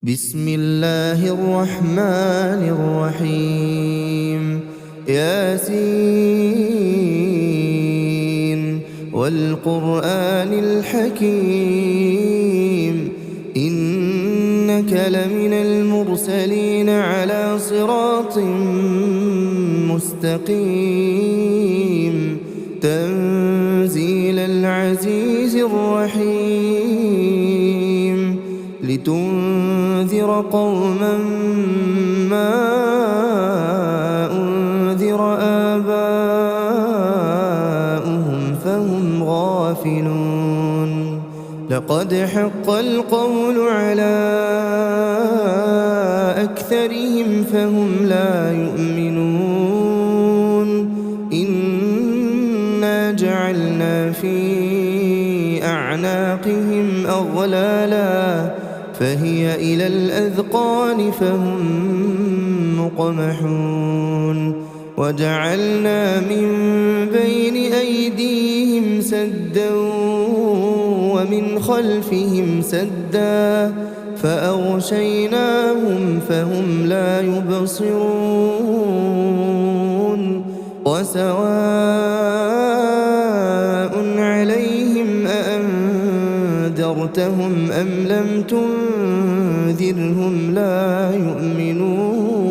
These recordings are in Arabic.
بسم الله الرحمن الرحيم ياسين والقرآن الحكيم إنك لمن المرسلين على صراط مستقيم تنزيل العزيز الرحيم لتنذر قوما ما أنذر آباؤهم فهم غافلون لقد حق القول على أكثرهم فهم لا يؤمنون إنا جعلنا في أعناقهم أغلالا فهي إلى الأذقان فهم مقمحون وجعلنا من بين أيديهم سدا ومن خلفهم سدا فأغشيناهم فهم لا يبصرون وسواء عليهم أأنذرتهم أم لم تنذرهم لا يؤمنون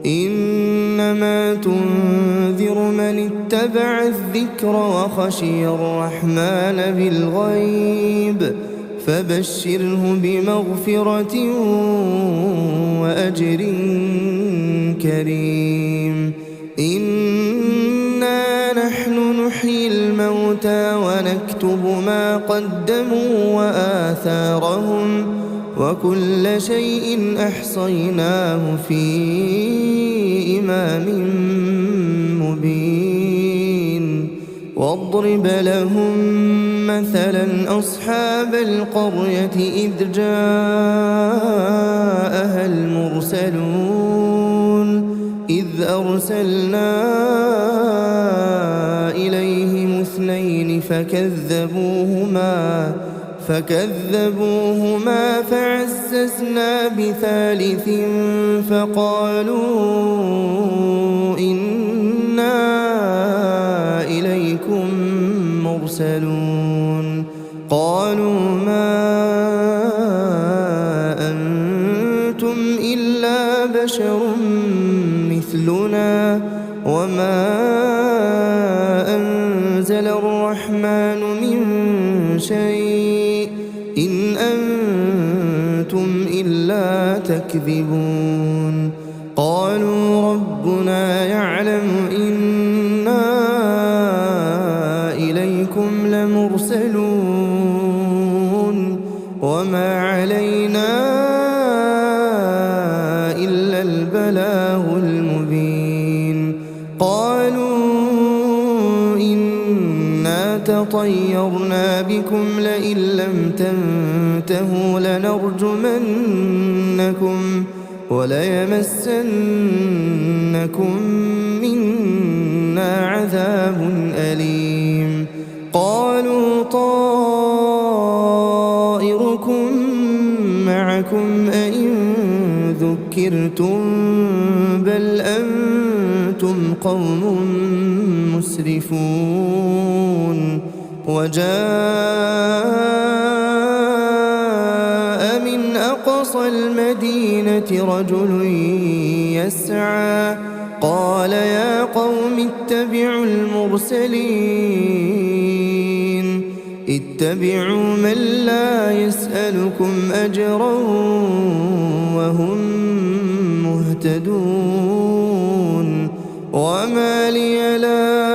إنما تنذر من اتبع الذكر وخشي الرحمن بالغيب فبشره بمغفرة وأجر كريم إنا نحن نحيي الموتى ونكتب ما قدموا وآثارهم وكل شيء أحصيناه في إمام مبين واضرب لهم مثلا أصحاب القرية إذ جاءها المرسلون إذ أرسلنا إليهم اثنين فكذبوهما فعززنا بثالث فقالوا إنا إليكم مرسلون قالوا ما أنتم إلا بشر مثلنا وما أنزل الرحمن من شيء إن أنتم إلا تكذبون قالوا ربنا يعلم إنا إليكم لمرسلون وما علينا إلا البلاغ المبين قالوا إنا تطيرنا بكم لئن لم تنتهوا لنرجمنكم وليمسنكم منا عذاب أليم قالوا طائركم معكم أئن ذكرتم بل أنتم قوم مسرفون وجاء من أقصى المدينة رجل يسعى قال يا قوم اتبعوا المرسلين اتبعوا من لا يسألكم أجرا وهم مهتدون وما لي لا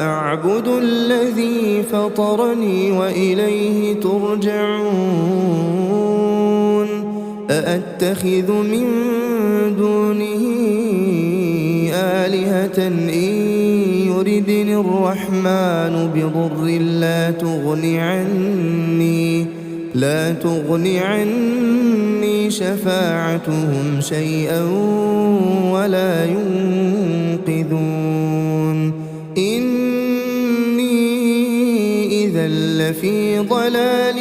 أعبد الذي فطرني وإليه ترجعون أأتخذ من دونه آلهة إن يردني الرحمن بضر لا تغني عني شفاعتهم شيئا ولا ينقذون إني إذا لفي ضلال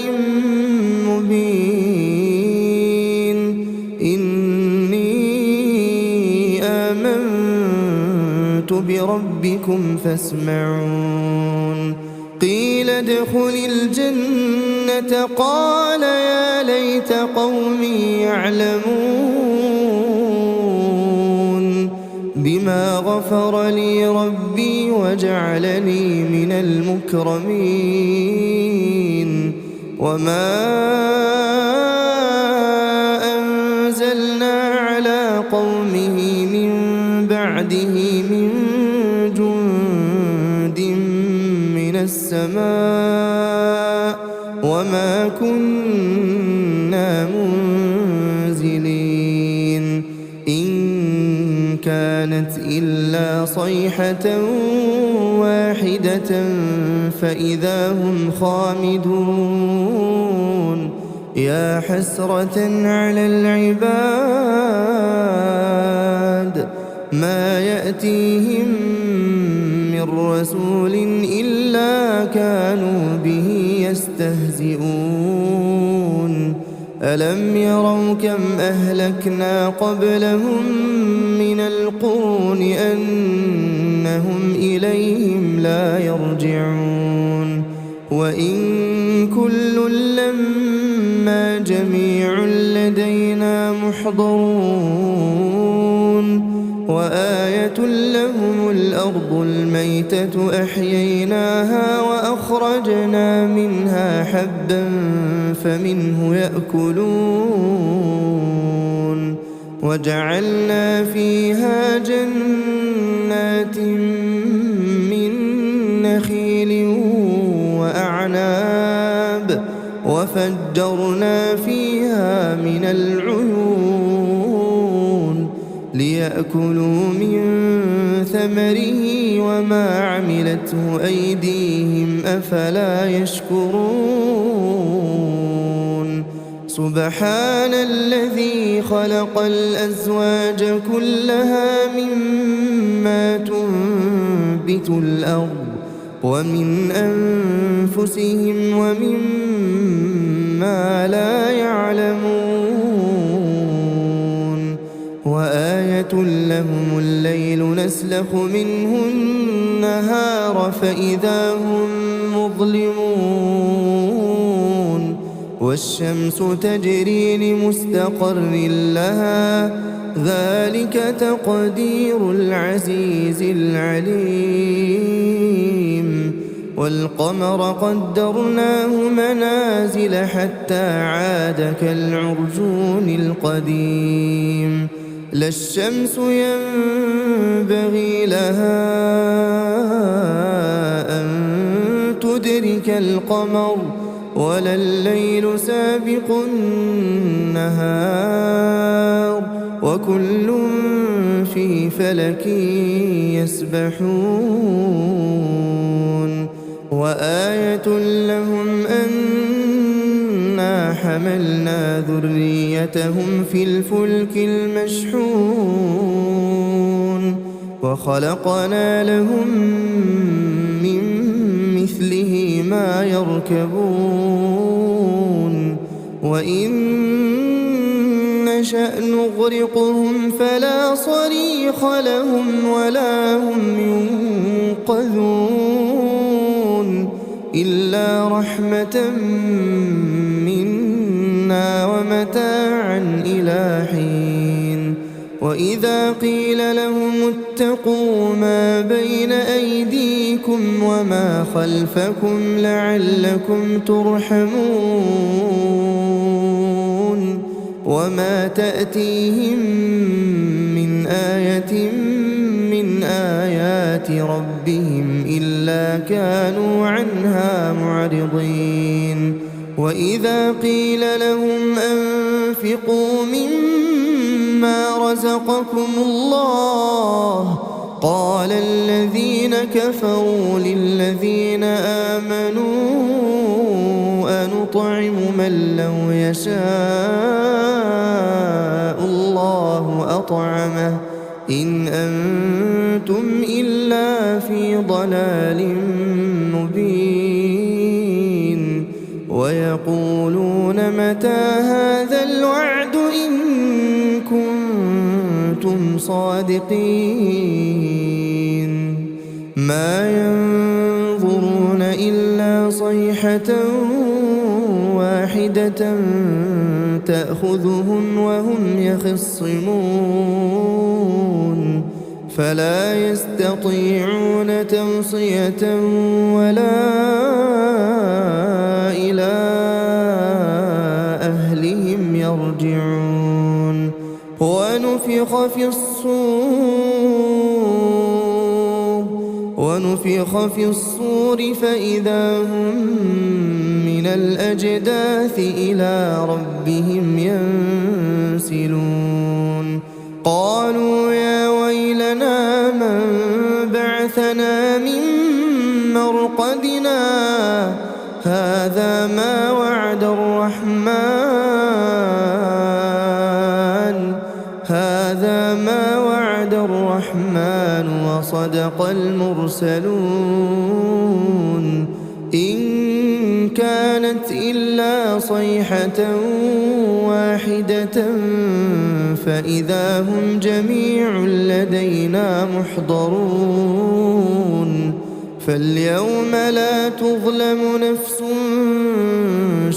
بربكم فاسمعون قيل ادخل الجنة قال يا ليت قومي يعلمون بما غفر لي ربي وجعلني من المكرمين وما أنزلنا على قومه من بعده من جند من السماء وما كنا منزلين إن كانت إلا صيحة واحدة فإذا هم خامدون يا حسرة على العباد ما يأتيهم من رسول إلا كانوا به يستهزئون ألم يروا كم أهلكنا قبلهم من القرون أنهم إليهم لا يرجعون وإن كل لما جميع لدينا محضرون وآية لهم الأرض الميتة أحييناها وأخرجنا منها حبا فمنه يأكلون وجعلنا فيها جنات من نخيل وأعناب وفجرنا فيها من العيون ليأكلوا من ثمره وما عملته أيديهم أفلا يشكرون سبحان الذي خلق الأزواج كلها مما تنبت الأرض ومن أنفسهم ومما لا يعلمون وآية لهم الليل نسلخ منه النهار فإذا هم مظلمون والشمس تجري لمستقر لها ذلك تقدير العزيز العليم والقمر قدرناه منازل حتى عاد كالعرجون القديم لا الشمس ينبغي لها أن تدرك القمر ولا الليل سابق النهار وكل في فلك يسبحون وآية لهم أنا حملنا ذريتهم في الفلك المشحون وخلقنا لهم من مثله ما يركبون وإن نشأ نغرقهم فلا صريخ لهم ولا هم ينقذون إلا رحمة منا ومتاعا إلى حين وإذا قيل لهم اتقوا ما بين أيديكم وما خلفكم لعلكم ترحمون وما تأتيهم من آية من آيات ربهم إلا كانوا عنها معرضين وإذا قيل لهم أنفقوا مما رزقكم الله قال الذين كفروا للذين آمنوا أنطعم من لو يشاء الله أطعمه إن أنتم إلا في ضلال مبين ويقولون متى هذا الوعد إن كنتم صادقين ما ينظرون إلا صيحة واحدة تأخذهم وهم يخصمون فلا يستطيعون توصية ولا إلى أهلهم يرجعون ونفخ في الصور فإذا هم من الأجداث إلى ربهم ينسلون قالوا يا ويلنا من بعثنا من مرقدنا هذا ما وعد الرحمن وصدق المرسلون إن كانت إلا صيحة واحدة فإذا هم جميع لدينا محضرون فاليوم لا تظلم نفس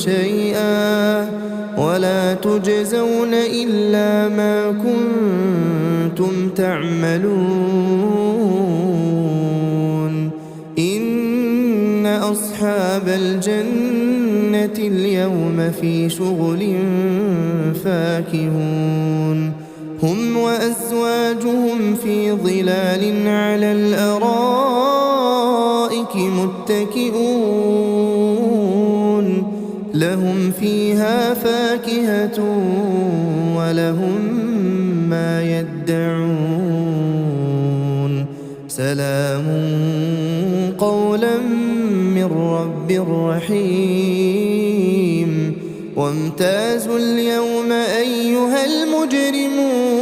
شيئا ولا تجزون إلا ما كنتم تعملون إن أصحاب الجنة اليوم في شغل فاكهون هم وأزواجهم في ظلال على الأرائك متكئون لهم فيها فاكهة ولهم ما يدعون سلام قولا من رب رحيم وامتازوا اليوم أيها المجرمون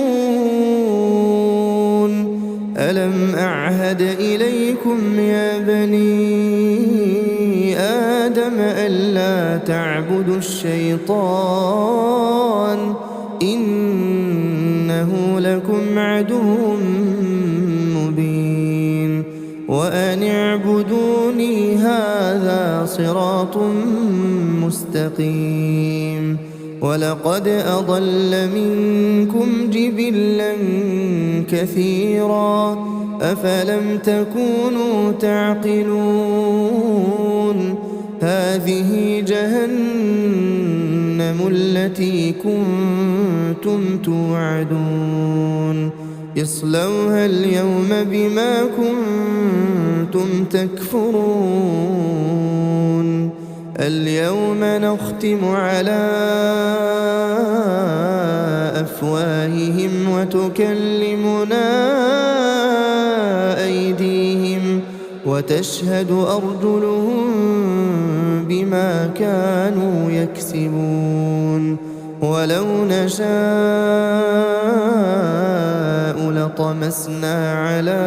ألم أعهد إليكم يا بني آدم ألا تعبدوا الشيطان إنه لكم عدو مبين وأن اعبدوني هذا صراط مستقيم ولقد أضل منكم جبلا كثيرا أفلم تكونوا تعقلون هذه جهنم التي كنتم توعدون اصلوها اليوم بما كنتم تكفرون اليوم نختم على أفواههم وتكلمنا أيديهم وتشهد أرجلهم بما كانوا يكسبون ولو نشاء لطمسنا على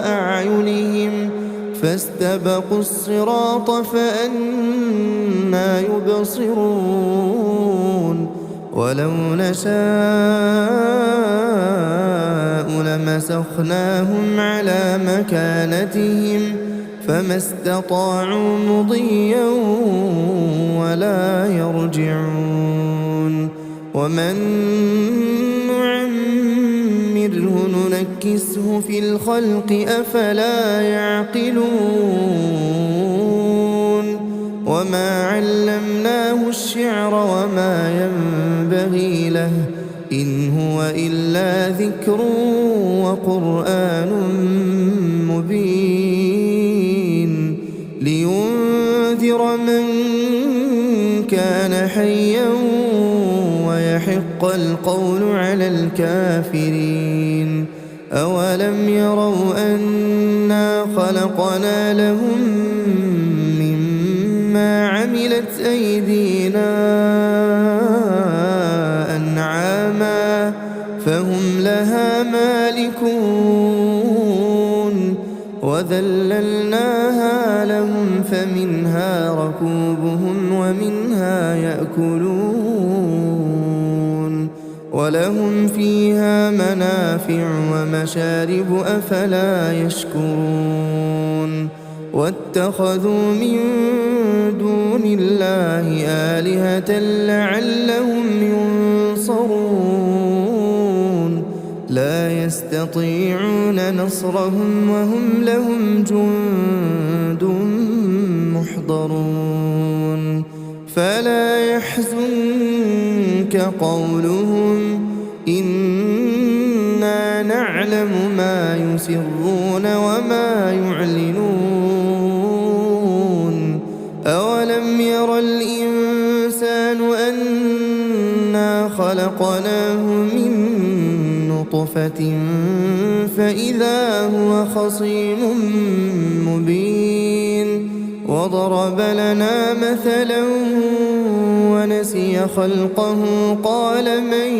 أعينهم فاستبقوا الصراط فأنى يبصرون ولو نشاء لمسخناهم على مكانتهم فما استطاعوا مضيا ولا يرجعون ومن نعمره ننكسه في الخلق أفلا يعقلون وما علمناه الشعر وما ينبغي له إن هو إلا ذكر وقرآن مبين لينذر من كان حيا ويحق القول على الكافرين أولم يروا أنا خلقنا لهم مما عملت أيدينا أنعاما فهم لها مالكون وذللناها لهم فمنها ركوبهم ومنها يأكلون ولهم فيها منافع ومشارب أفلا يشكرون واتخذوا من دون الله آلهة لعلهم ينصرون لا يستطيعون نصرهم وهم لهم جند محضرون فلا يحزنك قولهم إنا نعلم ما يسرون وما يعلنون أولم ير الإنسان أنا خلقناه من نطفة فإذا هو خصيم مبين وضرب لنا مثلا ونسي خلقه قال من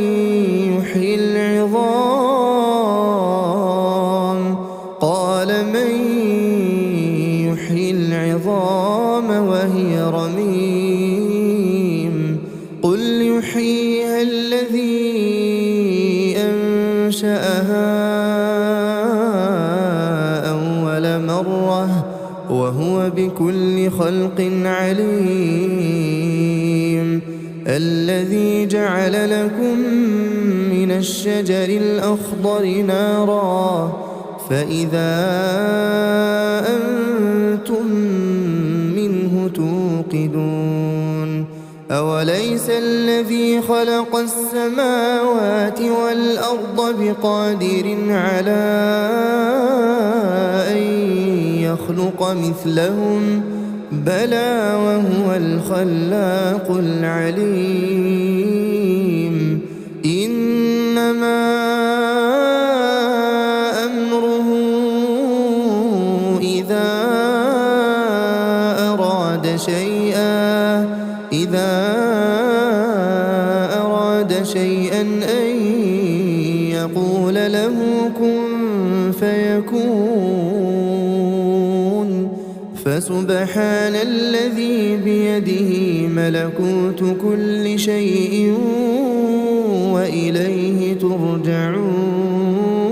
يحيي العظام وهي رميم قل يحييها الذي أنشأها أول مرة وهو بكل خلق عليم الذي جعل لكم من الشجر الأخضر نارا فإذا أنتم منه توقدون أوليس الذي خلق السماوات والأرض بقادر على أن يخلق مثلهم بلى وهو الخلاق العليم إنما أمره إذا أراد شيئا أن يقول له كن فيكون فسبحان الذي بيده ملكوت كل شيء وإليه ترجعون